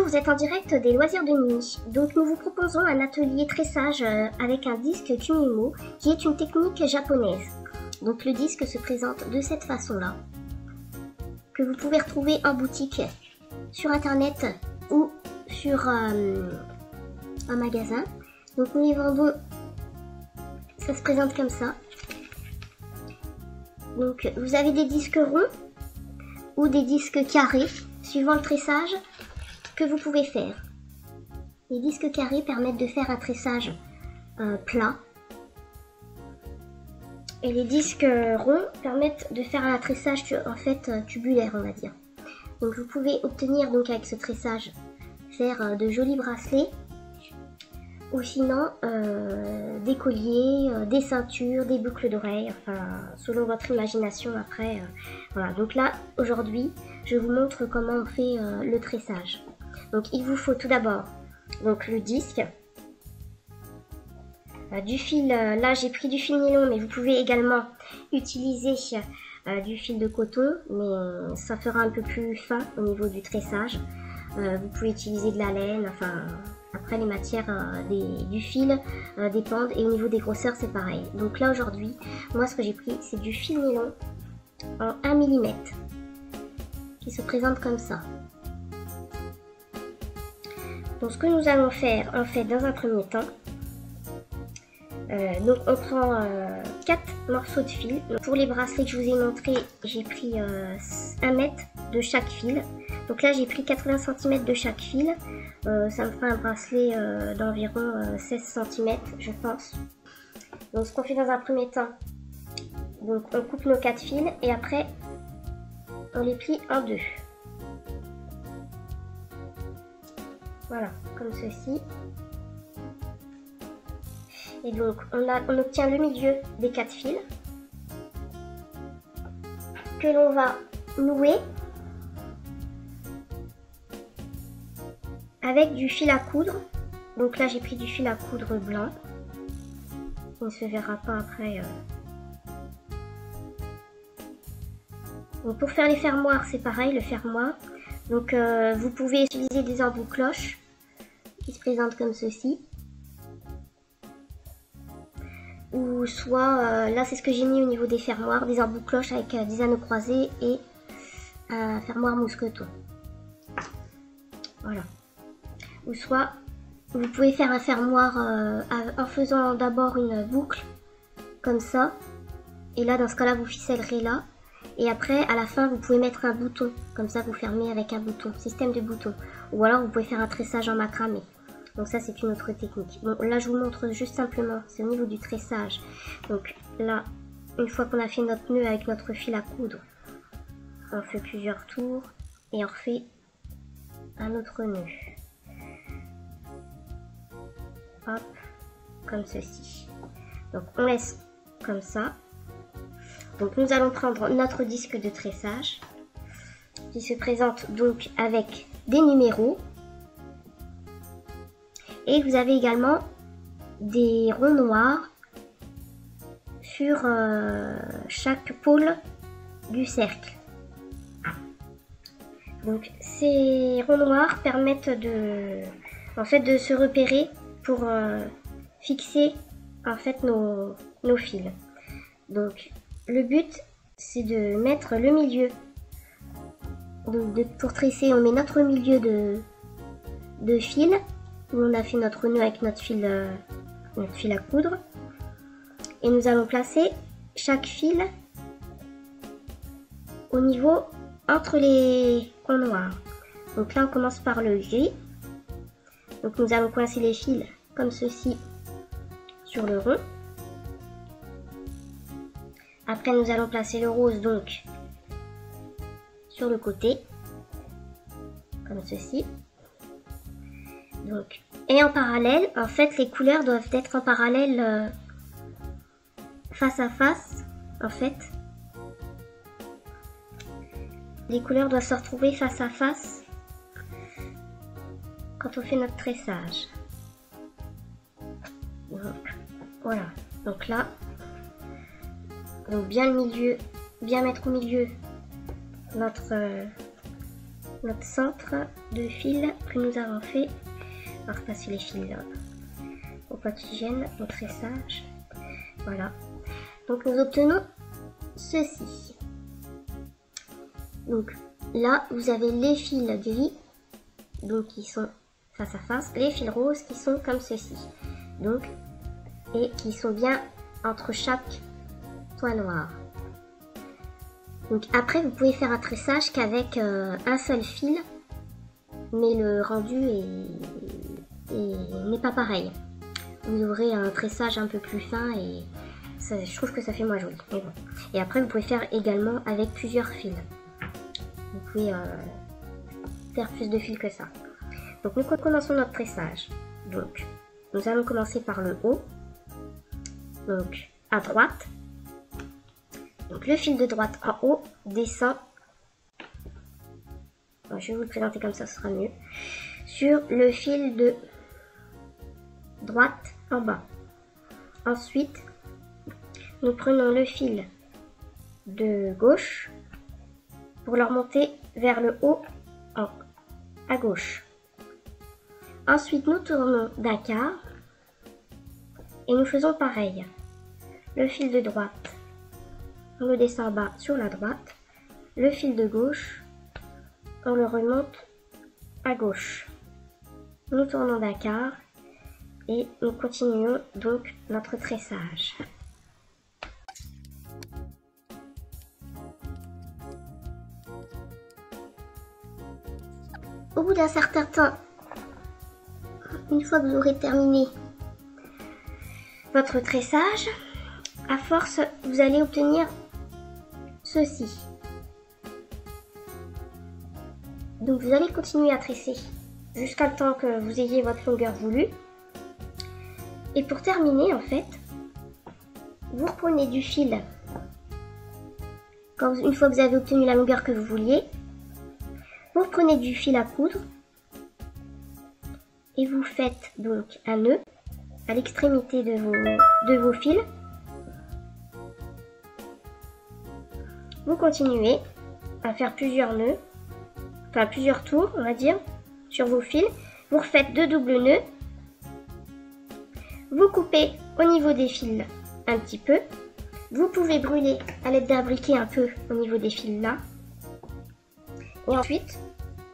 vous êtes en direct des loisirs de nuit. Donc nous vous proposons un atelier tressage avec un disque Kumimo qui est une technique japonaise. Donc le disque se présente de cette façon-là, que vous pouvez retrouver en boutique, sur internet ou sur un magasin. Donc nous les vendons, ça se présente comme ça. Donc vous avez des disques ronds ou des disques carrés, suivant le tressage que vous pouvez faire. Les disques carrés permettent de faire un tressage plat. Et les disques ronds permettent de faire un tressage tubulaire, on va dire. Donc vous pouvez obtenir donc avec ce tressage faire de jolis bracelets ou sinon des colliers, des ceintures, des boucles d'oreilles, enfin selon votre imagination après. Voilà, donc là aujourd'hui je vous montre comment on fait le tressage. Donc il vous faut tout d'abord donc le disque, du fil, là j'ai pris du fil nylon, mais vous pouvez également utiliser du fil de coton, mais ça fera un peu plus fin au niveau du tressage. Vous pouvez utiliser de la laine, enfin après les matières du fil dépendent, et au niveau des grosseurs c'est pareil. Donc là aujourd'hui, moi ce que j'ai pris c'est du fil nylon en 1 mm qui se présente comme ça. Donc ce que nous allons faire en fait dans un premier temps, donc on prend 4 morceaux de fil. Donc, pour les bracelets que je vous ai montré, j'ai pris 1 mètre de chaque fil. Donc là j'ai pris 80 cm de chaque fil, ça me fera un bracelet d'environ 16 cm je pense. Donc ce qu'on fait dans un premier temps, donc on coupe nos 4 fils et après on les plie en deux. Voilà, comme ceci. Et donc on obtient le milieu des 4 fils que l'on va nouer avec du fil à coudre. Donc là j'ai pris du fil à coudre blanc, il ne se verra pas après. Donc pour faire les fermoirs c'est pareil, le fermoir. Donc vous pouvez utiliser des embouts cloches qui se présentent comme ceci. Ou soit, là c'est ce que j'ai mis au niveau des fermoirs, des embouts cloches avec des anneaux croisés et un fermoir mousqueton. Voilà. Ou soit vous pouvez faire un fermoir en faisant d'abord une boucle comme ça, et là dans ce cas là vous ficellerez là, et après à la fin vous pouvez mettre un bouton, comme ça vous fermez avec un bouton, système de bouton. Ou alors vous pouvez faire un tressage en macramé, donc ça c'est une autre technique. Bon là je vous montre juste simplement, c'est au niveau du tressage. Donc là une fois qu'on a fait notre nœud avec notre fil à coudre, on fait plusieurs tours et on refait un autre nœud. Hop, comme ceci. Donc on laisse comme ça. Donc nous allons prendre notre disque de tressage qui se présente donc avec des numéros, et vous avez également des ronds noirs sur chaque pôle du cercle. Donc ces ronds noirs permettent de se repérer pour fixer en fait nos fils. Donc le but c'est de mettre le milieu. Donc pour tresser on met notre milieu de fil où on a fait notre nœud avec notre fil à coudre, et nous allons placer chaque fil au niveau entre les ronds noirs. Donc là on commence par le gris, donc nous allons coincer les fils comme ceci sur le rond. Après nous allons placer le rose donc sur le côté comme ceci. Donc, et en parallèle, en fait les couleurs doivent être en parallèle, face à face en fait. Les couleurs doivent se retrouver face à face quand on fait notre tressage. Donc voilà, donc là, donc bien le milieu, bien mettre au milieu notre notre centre de fil que nous avons fait. Alors passer les fils au potigène, au tressage. Voilà. Donc nous obtenons ceci. Donc là vous avez les fils gris, donc qui sont face à face, les fils roses qui sont comme ceci. Donc, et qui sont bien entre chaque point noir. Donc après vous pouvez faire un tressage qu'avec un seul fil, mais le rendu n'est pas pareil. Vous aurez un tressage un peu plus fin et ça, je trouve que ça fait moins joli. Mais bon. Et après vous pouvez faire également avec plusieurs fils. Vous pouvez faire plus de fils que ça. Donc nous commençons notre tressage. Donc nous allons commencer par le haut. Donc à droite. Donc le fil de droite en haut descend. Bon, je vais vous le présenter comme ça, ce sera mieux. Sur le fil de droite en bas. Ensuite, nous prenons le fil de gauche pour le remonter vers le haut à gauche. Ensuite, nous tournons d'un quart et nous faisons pareil. Le fil de droite, on le descend en bas sur la droite. Le fil de gauche, on le remonte à gauche. Nous tournons d'un quart et nous continuons donc notre tressage. Au bout d'un certain temps, une fois que vous aurez terminé votre tressage, à force, vous allez obtenir ceci. Donc vous allez continuer à tresser jusqu'à le temps que vous ayez votre longueur voulue. Et pour terminer, en fait, vous reprenez du fil. Une fois que vous avez obtenu la longueur que vous vouliez, vous reprenez du fil à coudre et vous faites donc un nœud à l'extrémité de vos fils. Vous continuez à faire plusieurs nœuds, enfin plusieurs tours on va dire, sur vos fils. Vous refaites 2 doubles nœuds. Vous coupez au niveau des fils un petit peu. Vous pouvez brûler à l'aide d'un briquet un peu au niveau des fils là. Et ensuite,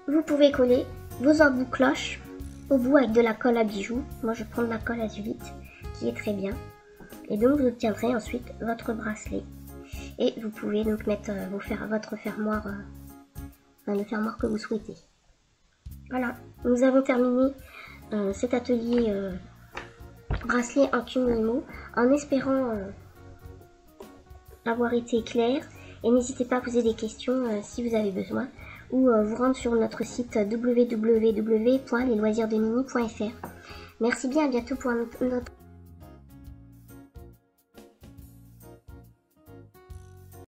vous pouvez coller vos emboucloches au bout avec de la colle à bijoux. Moi je prends de la colle à 8 qui est très bien. Et donc vous obtiendrez ensuite votre bracelet. Et vous pouvez donc mettre votre fermoir, le fermoir que vous souhaitez. Voilà, nous avons terminé cet atelier bracelet en Kunimo, en espérant avoir été clair. Et n'hésitez pas à poser des questions si vous avez besoin, ou vous rendre sur notre site www.lesloisirsdemini.fr. Merci bien, à bientôt pour un autre